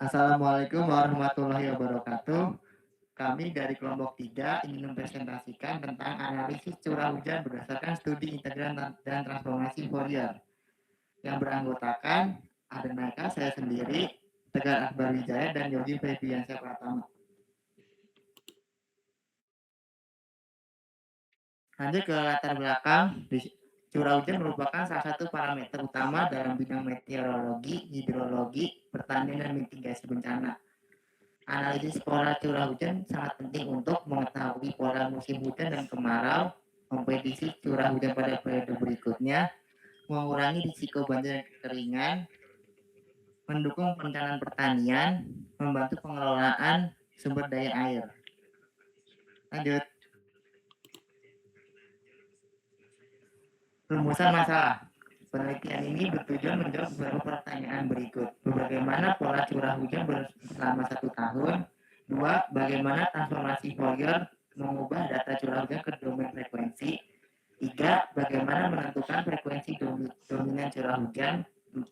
Assalamualaikum warahmatullahi wabarakatuh. Kami dari kelompok 3 ingin mempresentasikan tentang analisis curah hujan berdasarkan studi integral dan transformasi Fourier yang beranggotakan ada mereka, saya sendiri, Tegar Akbar Wijaya, dan Yogi Febriansyah Pratama. Lanjut ke latar belakang, curah hujan merupakan salah satu parameter utama dalam bidang meteorologi, hidrologi, pertanian, dan mitigasi bencana. Analisis pola curah hujan sangat penting untuk mengetahui pola musim hujan dan kemarau, memprediksi curah hujan pada periode berikutnya, mengurangi risiko banjir dan kekeringan, mendukung perencanaan pertanian, membantu pengelolaan sumber daya air. Lanjut. Rumusan masalah. Penelitian ini bertujuan menjawab beberapa pertanyaan berikut. Bagaimana pola curah hujan selama 1 tahun? 2. Bagaimana transformasi Fourier mengubah data curah hujan ke domain frekuensi? 3. Bagaimana menentukan frekuensi dominan curah hujan? 4.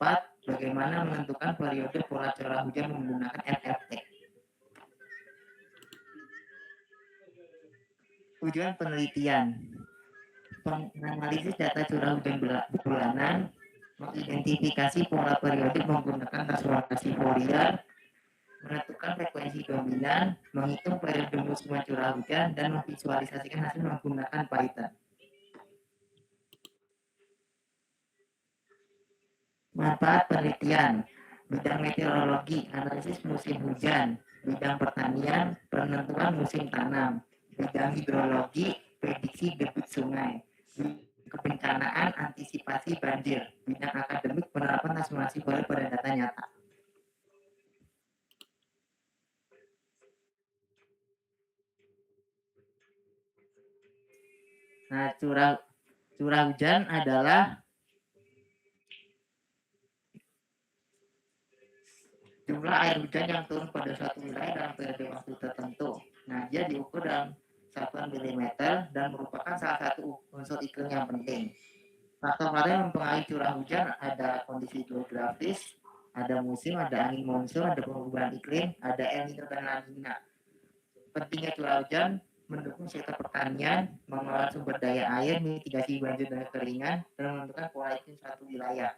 Bagaimana menentukan periode pola curah hujan menggunakan FFT? Tujuan penelitian: menganalisis data curah hujan bulanan, mengidentifikasi pola periode menggunakan transformasi Fourier, menentukan frekuensi dominan, menghitung periode musiman curah hujan, dan memvisualisasikan hasil menggunakan Python. Manfaat penelitian: bidang meteorologi, analisis musim hujan; bidang pertanian, penentuan musim tanam; bidang hidrologi, prediksi debit sungai; kebencanaan, antisipasi banjir; bidang akademik, penerapan transformasi Fourier pada data nyata. Nah, curah hujan adalah jumlah air hujan yang turun pada suatu wilayah dalam periode waktu tertentu. Nah, dia diukur dalam satuan milimeter dan merupakan salah satu unsur iklim yang penting. Faktor-faktor yang mempengaruhi curah hujan ada kondisi geografis, ada musim, ada angin monsun, ada perubahan iklim, ada El Nino dan La Nina. Pentingnya curah hujan mendukung sektor pertanian, mengelola sumber daya air, mitigasi banjir dan kekeringan, dan menentukan pola iklim suatu wilayah.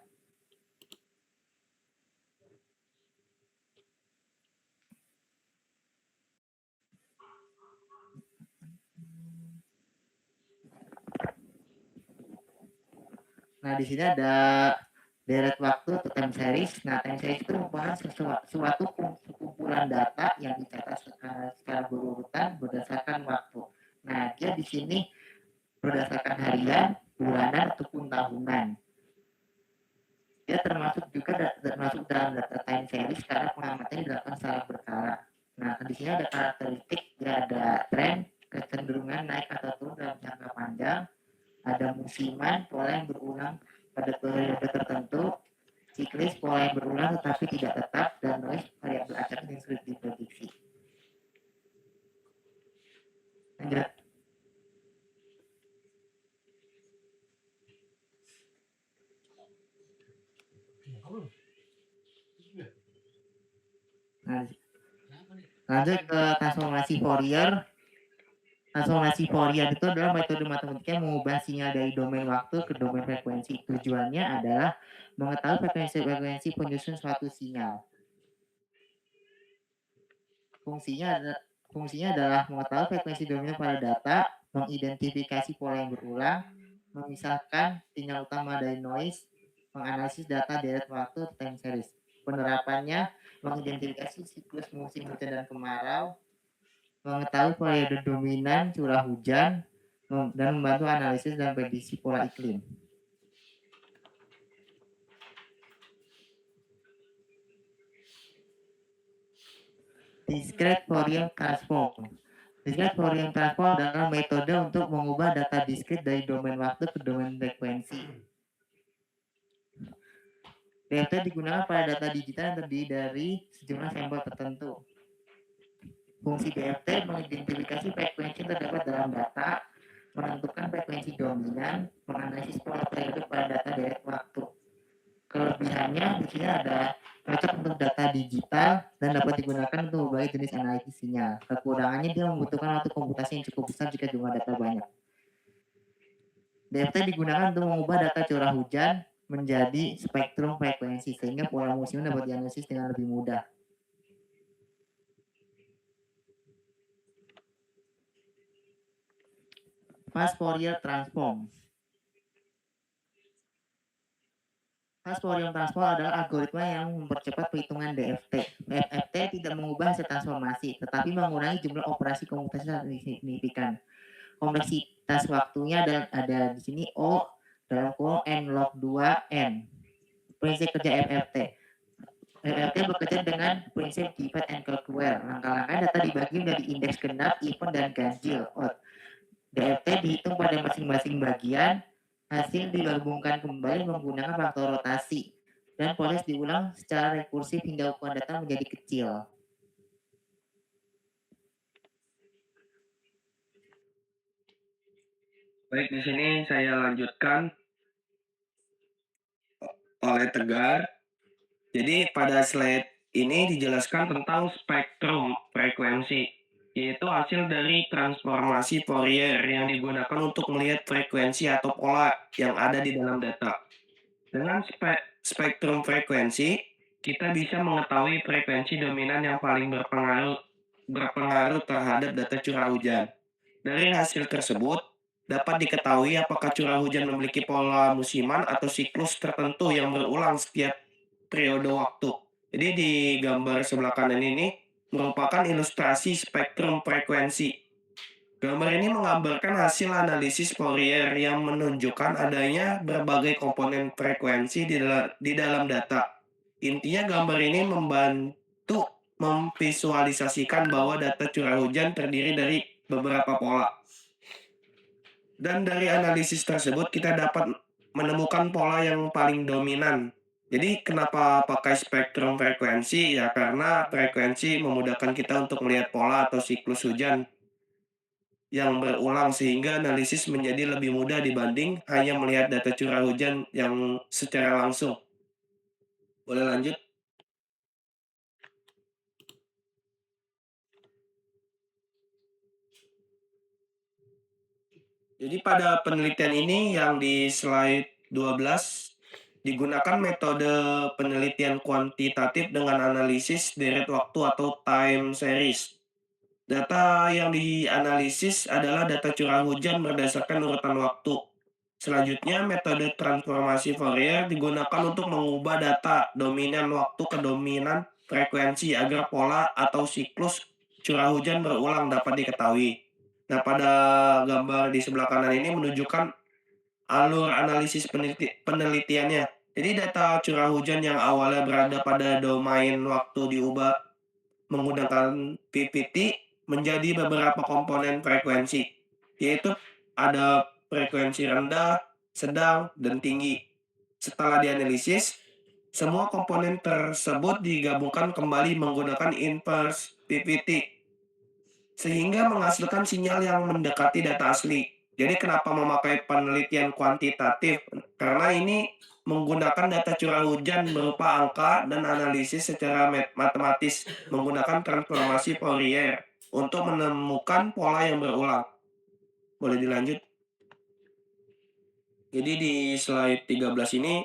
Nah, di sini ada deret waktu atau time series. Nah, time series itu merupakan suatu kumpulan data yang dicatat secara berurutan berdasarkan waktu. Nah, dia di sini berdasarkan harian, bulanan, ataupun tahunan. Dia termasuk dalam data time series karena pengamatannya dilakukan secara berkala. Nah, di sini ada karakteristik, dia ada tren, kecenderungan naik atau turun dalam jangka panjang, ada musiman, pola yang berulang pada periode tertentu, siklis, pola yang berulang tetapi tidak tetap, dan noise, variabel acak yang sulit diprediksi. Lanjut. Nah, lanjut ke transformasi Fourier. Transformasi Fourier itu adalah metode matematika yang mengubah sinyal dari domain waktu ke domain frekuensi. Tujuannya adalah mengetahui frekuensi penyusun suatu sinyal. Fungsinya adalah mengetahui frekuensi dominan pada data, mengidentifikasi pola yang berulang, memisahkan sinyal utama dari noise, menganalisis data deret waktu time series. Penerapannya mengidentifikasi siklus musim hujan dan kemarau, mengetahui periode dominan curah hujan, dan membantu analisis dan prediksi pola iklim. Discrete Fourier Transform. Discrete Fourier Transform adalah metode untuk mengubah data diskret dari domain waktu ke domain frekuensi. DFT digunakan pada data digital yang terdiri dari sejumlah sampel tertentu. Fungsi DFT mengidentifikasi frekuensi yang terdapat dalam data, menentukan frekuensi dominan, menganalisis pola periode pada data deret waktu. Kelebihannya di sini ada cocok untuk data digital dan dapat digunakan untuk berbagai jenis analisis sinyal. Kekurangannya dia membutuhkan waktu komputasi yang cukup besar jika jumlah data banyak. DFT digunakan untuk mengubah data curah hujan menjadi spektrum frekuensi sehingga pola musim dapat dianalisis dengan lebih mudah. Fast Fourier Transform. Fast Fourier Transform adalah algoritma yang mempercepat perhitungan DFT. FFT tidak mengubah hasil transformasi, tetapi mengurangi jumlah operasi komputasi signifikan. Kompleksitas waktunya ada di sini O dalam kurung n log 2 n. Prinsip kerja FFT. FFT bekerja dengan prinsip divide and conquer. Langkah-langkah data dibagi menjadi indeks genap, even, dan ganjil. DFT dihitung pada masing-masing bagian, hasil digabungkan kembali menggunakan faktor rotasi, dan proses diulang secara rekursif hingga ukuran data menjadi kecil. Baik, di sini saya lanjutkan oleh Tegar. Jadi pada slide ini dijelaskan tentang spektrum frekuensi, yaitu hasil dari transformasi Fourier yang digunakan untuk melihat frekuensi atau pola yang ada di dalam data. Dengan spektrum frekuensi, kita bisa mengetahui frekuensi dominan yang paling berpengaruh terhadap data curah hujan. Dari hasil tersebut, dapat diketahui apakah curah hujan memiliki pola musiman atau siklus tertentu yang berulang setiap periode waktu. Jadi di gambar sebelah kanan ini merupakan ilustrasi spektrum frekuensi. Gambar ini menggambarkan hasil analisis Fourier yang menunjukkan adanya berbagai komponen frekuensi di dalam data. Intinya gambar ini membantu memvisualisasikan bahwa data curah hujan terdiri dari beberapa pola. Dan dari analisis tersebut kita dapat menemukan pola yang paling dominan. Jadi kenapa pakai spektrum frekuensi? Ya karena frekuensi memudahkan kita untuk melihat pola atau siklus hujan yang berulang sehingga analisis menjadi lebih mudah dibanding hanya melihat data curah hujan yang secara langsung. Boleh lanjut? Jadi pada penelitian ini yang di slide 12 digunakan metode penelitian kuantitatif dengan analisis deret waktu atau time series. Data yang dianalisis adalah data curah hujan berdasarkan urutan waktu. Selanjutnya, metode transformasi Fourier digunakan untuk mengubah data dominan waktu ke dominan frekuensi agar pola atau siklus curah hujan berulang dapat diketahui. Nah, pada gambar di sebelah kanan ini menunjukkan alur analisis penelitiannya. Jadi data curah hujan yang awalnya berada pada domain waktu diubah menggunakan PPT menjadi beberapa komponen frekuensi, yaitu ada frekuensi rendah, sedang, dan tinggi. Setelah dianalisis, semua komponen tersebut digabungkan kembali menggunakan inverse PPT, sehingga menghasilkan sinyal yang mendekati data asli. Jadi kenapa memakai penelitian kuantitatif? Karena ini menggunakan data curah hujan berupa angka dan analisis secara matematis menggunakan transformasi Fourier untuk menemukan pola yang berulang. Boleh dilanjut? Jadi di slide 13 ini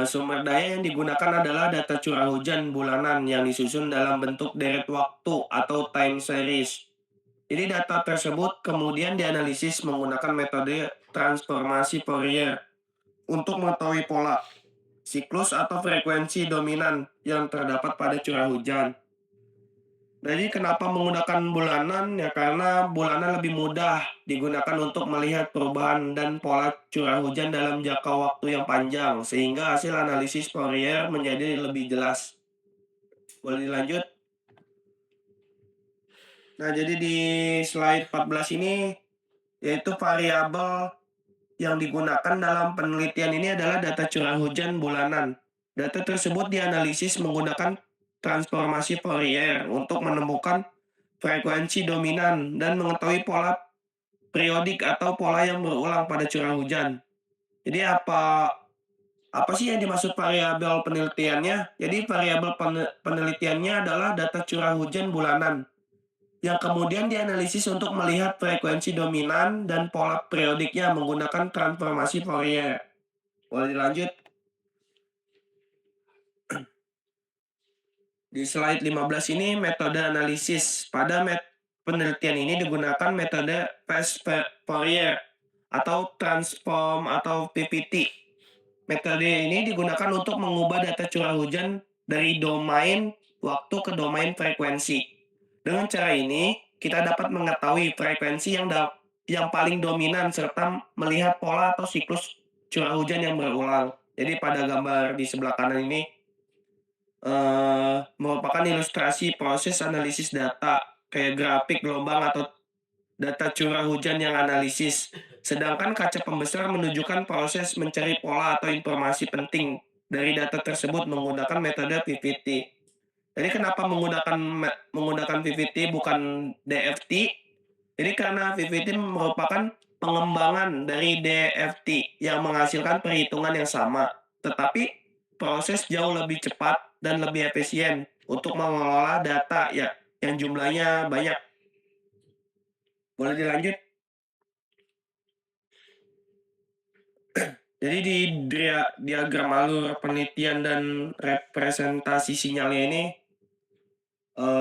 sumber daya yang digunakan adalah data curah hujan bulanan yang disusun dalam bentuk deret waktu atau time series. Jadi data tersebut kemudian dianalisis menggunakan metode transformasi Fourier untuk mengetahui pola, siklus atau frekuensi dominan yang terdapat pada curah hujan. Jadi kenapa menggunakan bulanan? Ya karena bulanan lebih mudah digunakan untuk melihat perubahan dan pola curah hujan dalam jangka waktu yang panjang, sehingga hasil analisis Fourier menjadi lebih jelas. Boleh dilanjut? Nah, jadi di slide 14 ini, yaitu variabel yang digunakan dalam penelitian ini adalah data curah hujan bulanan. Data tersebut dianalisis menggunakan transformasi Fourier untuk menemukan frekuensi dominan dan mengetahui pola periodik atau pola yang berulang pada curah hujan. Jadi apa Apa sih yang dimaksud variabel penelitiannya? Jadi variabel penelitiannya adalah data curah hujan bulanan yang kemudian dianalisis untuk melihat frekuensi dominan dan pola periodiknya menggunakan transformasi Fourier. Boleh dilanjut? Di slide 15 ini metode analisis. Pada penelitian ini digunakan metode fast Fourier atau transform atau PPT. Metode ini digunakan untuk mengubah data curah hujan dari domain waktu ke domain frekuensi. Dengan cara ini, kita dapat mengetahui frekuensi yang paling dominan serta melihat pola atau siklus curah hujan yang berulang. Jadi pada gambar di sebelah kanan ini merupakan ilustrasi proses analisis data kayak grafik gelombang atau data curah hujan yang analisis. Sedangkan kaca pembesar menunjukkan proses mencari pola atau informasi penting dari data tersebut menggunakan metode PVT. Jadi kenapa menggunakan PVT bukan DFT? Jadi karena PVT merupakan pengembangan dari DFT yang menghasilkan perhitungan yang sama, tetapi proses jauh lebih cepat dan lebih efisien untuk mengelola data ya yang jumlahnya banyak. Boleh dilanjut? Jadi di diagram alur penelitian dan representasi sinyalnya ini,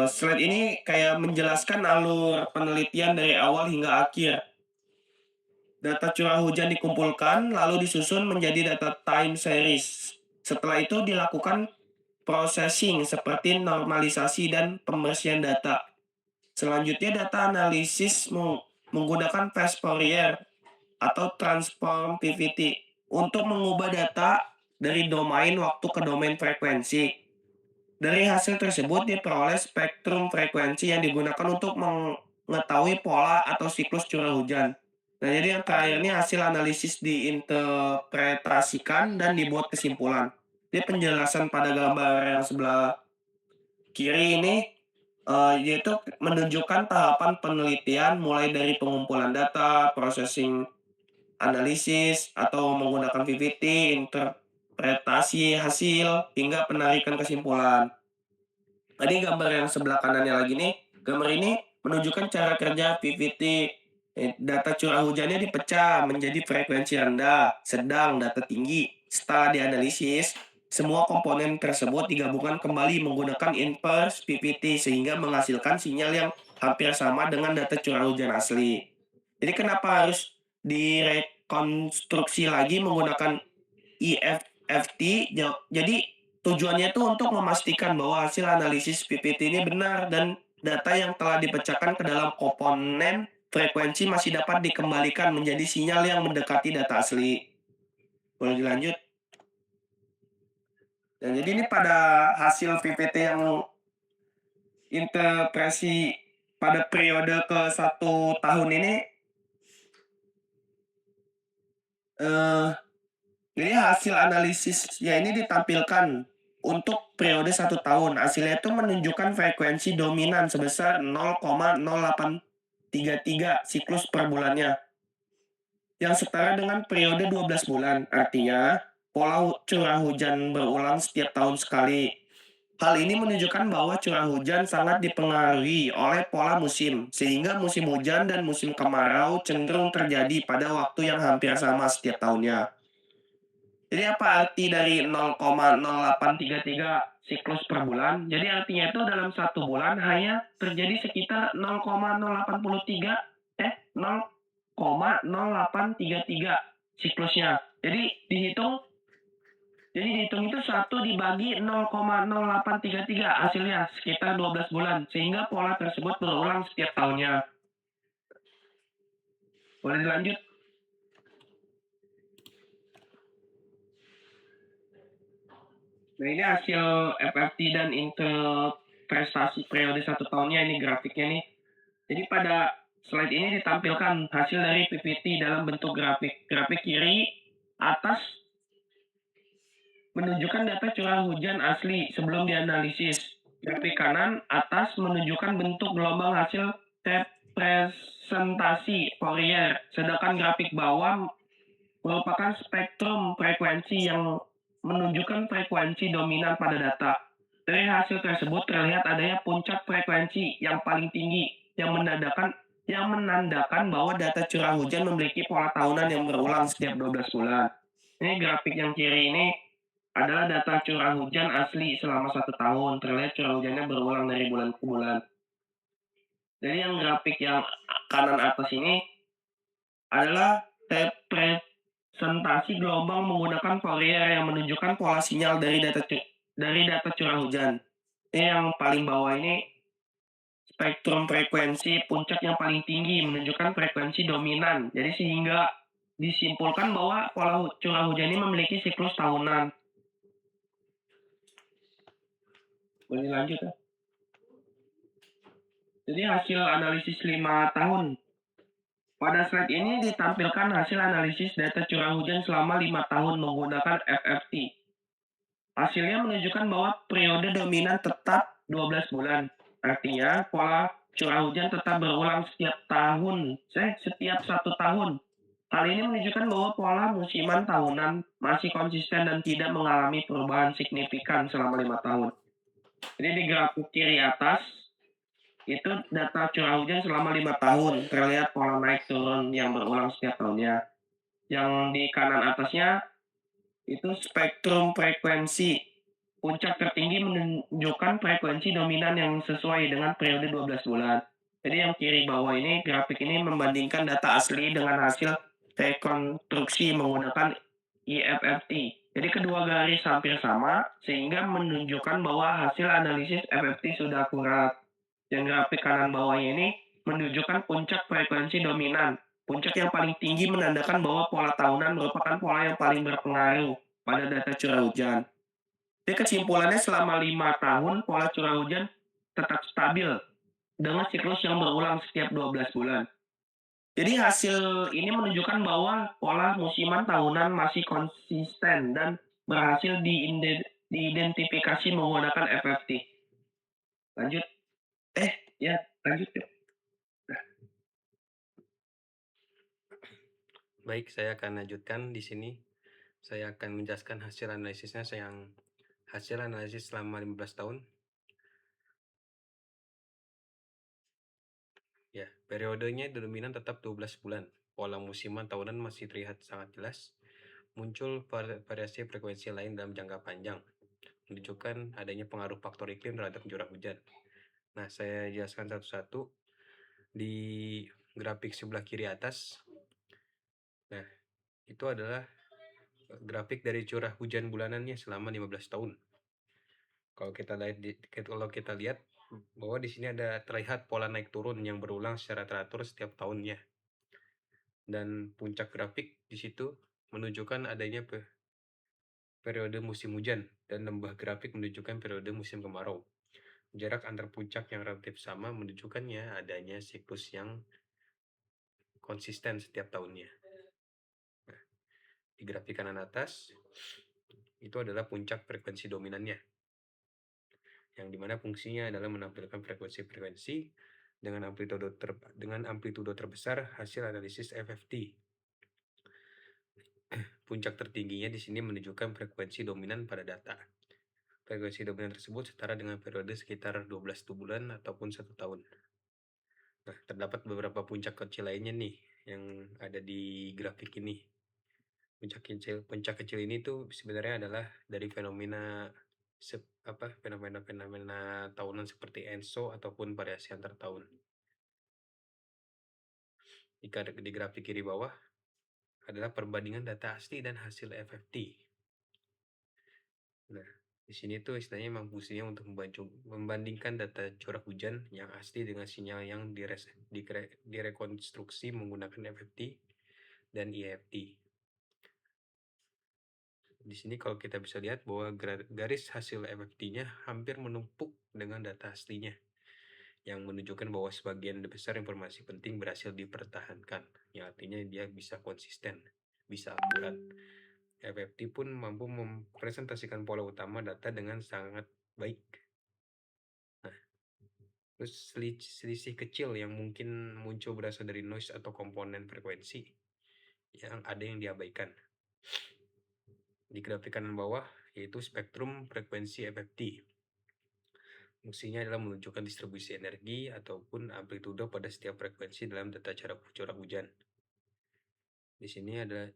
slide ini kayak menjelaskan alur penelitian dari awal hingga akhir. Data curah hujan dikumpulkan, lalu disusun menjadi data time series. Setelah itu dilakukan processing seperti normalisasi dan pembersihan data. Selanjutnya data analisis menggunakan fast Fourier atau transform PVT untuk mengubah data dari domain waktu ke domain frekuensi. Dari hasil tersebut diperoleh spektrum frekuensi yang digunakan untuk mengetahui pola atau siklus curah hujan. Nah, jadi yang terakhir ini hasil analisis diinterpretasikan dan dibuat kesimpulan. Jadi penjelasan pada gambar yang sebelah kiri ini yaitu menunjukkan tahapan penelitian mulai dari pengumpulan data, processing analisis atau menggunakan PPT, interpretasi hasil, hingga penarikan kesimpulan. Tadi gambar yang sebelah kanannya lagi nih, gambar ini menunjukkan cara kerja PVT. Data curah hujannya dipecah menjadi frekuensi rendah, sedang, data tinggi. Setelah dianalisis, semua komponen tersebut digabungkan kembali menggunakan inverse PVT sehingga menghasilkan sinyal yang hampir sama dengan data curah hujan asli. Jadi kenapa harus direkonstruksi lagi menggunakan EFT? Jadi tujuannya itu untuk memastikan bahwa hasil analisis PPT ini benar dan data yang telah dipecahkan ke dalam komponen frekuensi masih dapat dikembalikan menjadi sinyal yang mendekati data asli. Boleh dilanjut? Dan jadi ini pada hasil PPT yang interpretasi pada periode ke 1 tahun ini, eh, jadi hasil analisisnya ini ditampilkan untuk periode 1 tahun. Hasilnya itu menunjukkan frekuensi dominan sebesar 0,0833 siklus per bulannya, yang setara dengan periode 12 bulan. Artinya, pola curah hujan berulang setiap tahun sekali. Hal ini menunjukkan bahwa curah hujan sangat dipengaruhi oleh pola musim, sehingga musim hujan dan musim kemarau cenderung terjadi pada waktu yang hampir sama setiap tahunnya. Jadi apa arti dari 0,0833 siklus per bulan? Jadi artinya itu dalam 1 bulan hanya terjadi sekitar 0,0833 siklusnya. Jadi dihitung itu 1 dibagi 0,0833 hasilnya sekitar 12 bulan sehingga pola tersebut berulang setiap tahunnya. Boleh dilanjut? Nah ini hasil FFT dan interpretasi periode 1 tahunnya, ini grafiknya nih. Jadi pada slide ini ditampilkan hasil dari PPT dalam bentuk grafik. Grafik kiri atas menunjukkan data curah hujan asli sebelum dianalisis. Grafik kanan atas menunjukkan bentuk gelombang hasil representasi Fourier. Sedangkan grafik bawah merupakan spektrum frekuensi yang menunjukkan frekuensi dominan pada data. Dari hasil tersebut terlihat adanya puncak frekuensi yang paling tinggi yang menandakan bahwa data curah hujan memiliki pola tahunan yang berulang setiap 12 bulan. Ini grafik yang kiri ini adalah data curah hujan asli selama 1 tahun. Terlihat curah hujannya berulang dari bulan ke bulan. Jadi yang grafik yang kanan atas ini adalah representasi gelombang menggunakan Fourier yang menunjukkan pola sinyal dari data curah hujan. Ini yang paling bawah ini spektrum frekuensi puncak yang paling tinggi menunjukkan frekuensi dominan. Jadi sehingga disimpulkan bahwa pola curah hujan ini memiliki siklus tahunan. Boleh lanjut ya. Jadi hasil analisis 5 tahun. Pada slide ini ditampilkan hasil analisis data curah hujan selama 5 tahun menggunakan FFT. Hasilnya menunjukkan bahwa periode dominan tetap 12 bulan. Artinya, pola curah hujan tetap berulang setiap 1 tahun. Hal ini menunjukkan bahwa pola musiman tahunan masih konsisten dan tidak mengalami perubahan signifikan selama 5 tahun. Jadi di grafik kiri atas, itu data curah hujan selama 5 tahun. Terlihat pola naik turun yang berulang setiap tahunnya. Yang di kanan atasnya itu spektrum frekuensi. Puncak tertinggi menunjukkan frekuensi dominan yang sesuai dengan periode 12 bulan. Jadi yang kiri bawah ini, grafik ini membandingkan data asli dengan hasil rekonstruksi menggunakan IFFT. Jadi kedua garis hampir sama, sehingga menunjukkan bahwa hasil analisis FFT sudah akurat. Yang grafik kanan bawahnya ini menunjukkan puncak frekuensi dominan. Puncak yang paling tinggi menandakan bahwa pola tahunan merupakan pola yang paling berpengaruh pada data curah hujan. Jadi kesimpulannya selama 5 tahun pola curah hujan tetap stabil dengan siklus yang berulang setiap 12 bulan. Jadi hasil ini menunjukkan bahwa pola musiman tahunan masih konsisten dan berhasil diidentifikasi menggunakan FFT. Lanjut. Ya, lanjut ya. Baik, saya akan lanjutkan di sini. Saya akan menjelaskan hasil analisisnya hasil analisis selama 15 tahun. Ya, periodenya dominan tetap 12 bulan. Pola musiman tahunan masih terlihat sangat jelas. Muncul variasi frekuensi lain dalam jangka panjang, menunjukkan adanya pengaruh faktor iklim terhadap curah hujan. Nah, saya jelaskan satu-satu di grafik sebelah kiri atas. Nah, itu adalah grafik dari curah hujan bulanannya selama 15 tahun. Kalau kita lihat bahwa di sini ada terlihat pola naik turun yang berulang secara teratur setiap tahunnya. Dan puncak grafik di situ menunjukkan adanya periode musim hujan dan lembah grafik menunjukkan periode musim kemarau. Jarak antar puncak yang relatif sama menunjukkannya adanya siklus yang konsisten setiap tahunnya. Nah, di grafik kanan atas itu adalah puncak frekuensi dominannya, yang dimana fungsinya adalah menampilkan frekuensi-frekuensi dengan amplitudo terbesar hasil analisis FFT. Puncak tertingginya di sini menunjukkan frekuensi dominan pada data. Frekuensi dominan tersebut setara dengan periode sekitar 12 bulan ataupun 1 tahun. Nah, terdapat beberapa puncak kecil lainnya nih yang ada di grafik ini. Puncak kecil ini tuh sebenarnya adalah dari fenomena tahunan seperti ENSO ataupun variasi antar tahun. Di grafik kiri bawah adalah perbandingan data asli dan hasil FFT. Nah, di sini tuh istilahnya memang fungsinya untuk membandingkan data curah hujan yang asli dengan sinyal yang direkonstruksi menggunakan FFT dan IFT. Di sini kalau kita bisa lihat bahwa garis hasil FFT-nya hampir menumpuk dengan data aslinya, yang menunjukkan bahwa sebagian besar informasi penting berhasil dipertahankan, yang artinya dia bisa konsisten, bisa akurat. FFT pun mampu mempresentasikan pola utama data dengan sangat baik. Nah, terus selisih kecil yang mungkin muncul berasal dari noise atau komponen frekuensi yang ada yang diabaikan. Di grafik kanan bawah yaitu spektrum frekuensi FFT. Fungsinya adalah menunjukkan distribusi energi ataupun amplitudo pada setiap frekuensi dalam data curah hujan. Di sini ada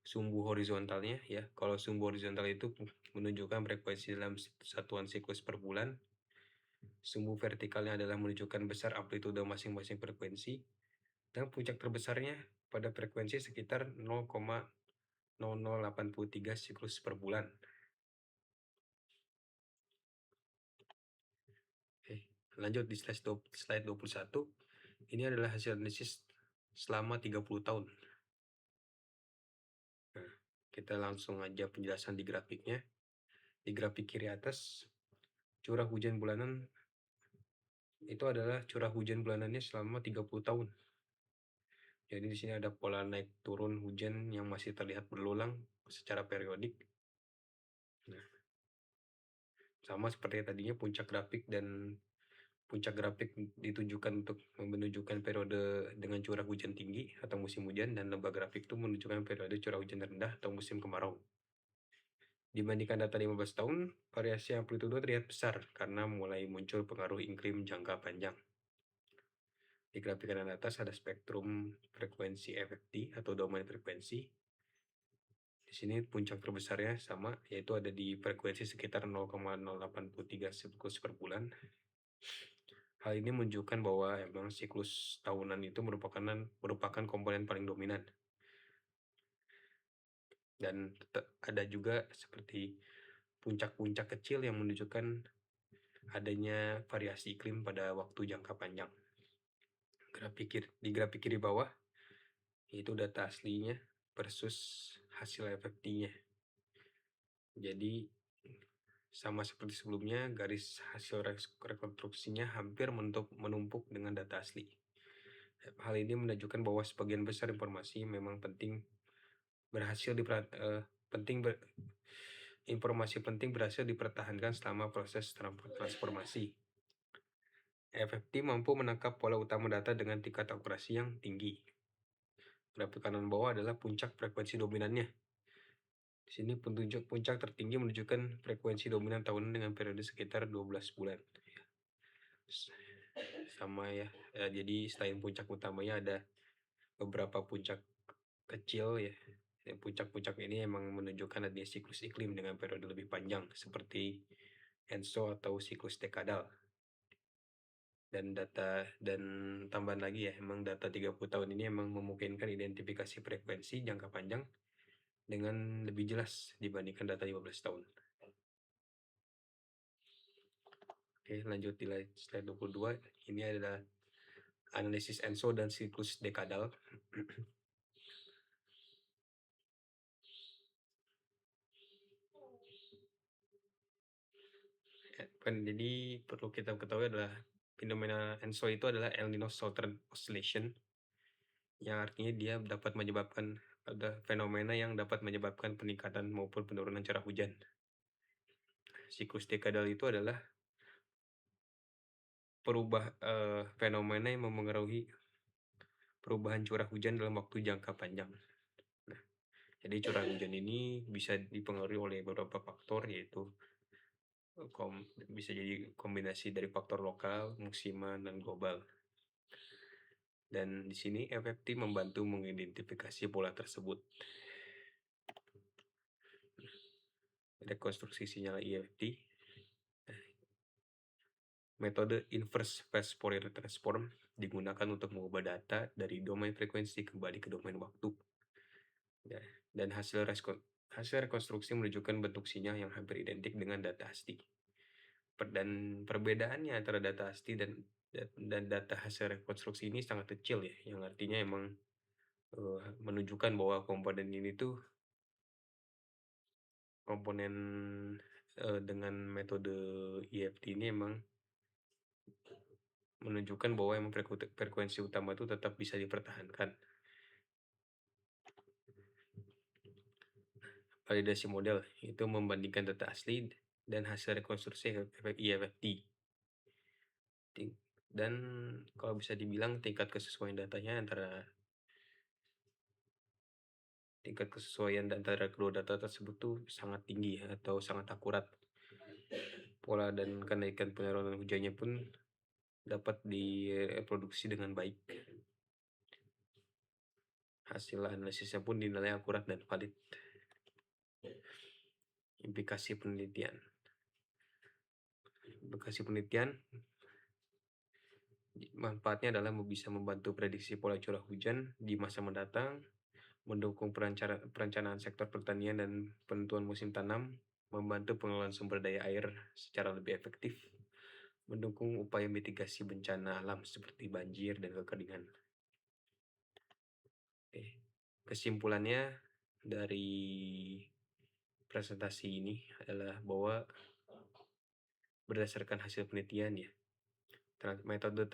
sumbu horizontalnya ya. Kalau sumbu horizontal itu menunjukkan frekuensi dalam satuan siklus per bulan. Sumbu vertikalnya adalah menunjukkan besar amplitudo masing-masing frekuensi. Dan puncak terbesarnya pada frekuensi sekitar 0,0083 siklus per bulan. Oke, lanjut di slide 21. Ini adalah hasil analisis selama 30 tahun. Nah, kita langsung aja penjelasan di grafiknya. Di grafik kiri atas, curah hujan bulanan itu adalah curah hujan bulanannya selama 30 tahun. Jadi di sini ada pola naik turun hujan yang masih terlihat berulang secara periodik. Nah, sama seperti tadinya puncak grafik ditujukan untuk menunjukkan periode dengan curah hujan tinggi atau musim hujan, dan lembah grafik itu menunjukkan periode curah hujan rendah atau musim kemarau. Dibandingkan data 15 tahun, variasi amplitudo terlihat besar karena mulai muncul pengaruh iklim jangka panjang. Di grafik kanan atas ada spektrum frekuensi FFT atau domain frekuensi. Di sini puncak terbesarnya sama, yaitu ada di frekuensi sekitar 0,083 siklus per bulan. Hal ini menunjukkan bahwa emang siklus tahunan itu merupakan komponen paling dominan. Dan ada juga seperti puncak-puncak kecil yang menunjukkan adanya variasi iklim pada waktu jangka panjang. Di grafik kiri bawah itu data aslinya versus hasil FFT-nya. Jadi sama seperti sebelumnya, garis hasil rekonstruksinya hampir menumpuk dengan data asli. Hal ini menunjukkan bahwa sebagian besar informasi memang informasi penting berhasil dipertahankan selama proses transformasi. FFT mampu menangkap pola utama data dengan tingkat akurasi yang tinggi. Grafik kanan bawah adalah puncak frekuensi dominannya. Di sini puncak tertinggi menunjukkan frekuensi dominan tahunan dengan periode sekitar 12 bulan. Sama ya. Jadi selain puncak utamanya ada beberapa puncak kecil ya. Puncak-puncak ini emang menunjukkan adanya siklus iklim dengan periode lebih panjang seperti ENSO atau siklus dekadal. Dan tambahan lagi ya, emang data 30 tahun ini emang memungkinkan identifikasi frekuensi jangka panjang dengan lebih jelas dibandingkan data 15 tahun. Oke, lanjut di slide 22. Ini adalah analisis ENSO dan siklus dekadal. Jadi perlu kita ketahui adalah fenomena ENSO itu adalah El Niño Southern Oscillation, yang artinya dia dapat menyebabkan fenomena yang dapat menyebabkan peningkatan maupun penurunan curah hujan. Siklus dekadal itu adalah fenomena yang memengaruhi perubahan curah hujan dalam waktu jangka panjang. Nah, jadi curah hujan ini bisa dipengaruhi oleh beberapa faktor, yaitu bisa jadi kombinasi dari faktor lokal, musiman, dan global. Dan di sini FFT membantu mengidentifikasi pola tersebut. Rekonstruksi sinyal EFT. Metode inverse phase Fourier transform digunakan untuk mengubah data dari domain frekuensi kembali ke domain waktu. Dan hasil rekonstruksi menunjukkan bentuk sinyal yang hampir identik dengan data asli. Dan perbedaannya antara data asli dan data hasil rekonstruksi ini sangat kecil ya, yang artinya emang menunjukkan bahwa komponen ini tuh dengan metode EFT ini emang menunjukkan bahwa emang frekuensi utama itu tetap bisa dipertahankan. Validasi model itu membandingkan data asli dan hasil rekonstruksi EFT. Dan kalau bisa dibilang tingkat kesesuaian datanya antara tingkat kesesuaian antara kedua data tersebut tuh sangat tinggi atau sangat akurat. Pola dan kenaikan penyaluran hujannya pun dapat direproduksi dengan baik. Hasil analisisnya pun dinilai akurat dan valid. Implikasi penelitian. Implikasi penelitian manfaatnya adalah bisa membantu prediksi pola curah hujan di masa mendatang, mendukung perencanaan sektor pertanian dan penentuan musim tanam, membantu pengelolaan sumber daya air secara lebih efektif, mendukung upaya mitigasi bencana alam seperti banjir dan kekeringan. Kesimpulannya dari presentasi ini adalah bahwa berdasarkan hasil penelitian ya, metode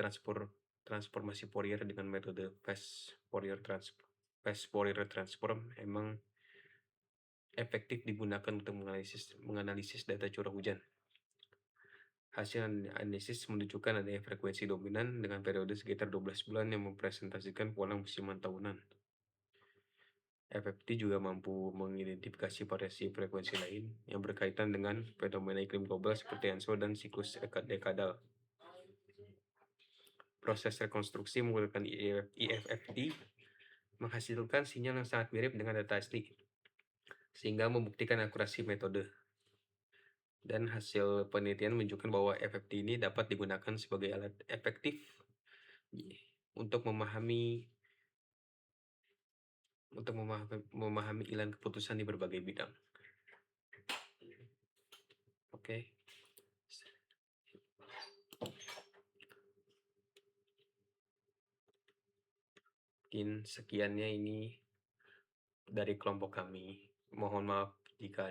transformasi Fourier dengan metode fast Fourier transform emang efektif digunakan untuk menganalisis data curah hujan. Hasil analisis menunjukkan adanya frekuensi dominan dengan periode sekitar 12 bulan yang mempresentasikan pola musiman tahunan. FFT juga mampu mengidentifikasi variasi frekuensi lain yang berkaitan dengan fenomena iklim global seperti ENSO dan siklus dekadal. Proses rekonstruksi menggunakan IFFT menghasilkan sinyal yang sangat mirip dengan data asli, sehingga membuktikan akurasi metode. Dan hasil penelitian menunjukkan bahwa FFT ini dapat digunakan sebagai alat efektif untuk memahami ilan keputusan di berbagai bidang. Oke. Mungkin sekiannya ini dari kelompok kami. Mohon maaf jika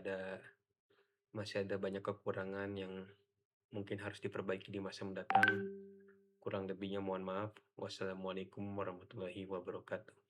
masih ada banyak kekurangan yang mungkin harus diperbaiki di masa mendatang. Kurang lebihnya mohon maaf. Wassalamualaikum warahmatullahi wabarakatuh.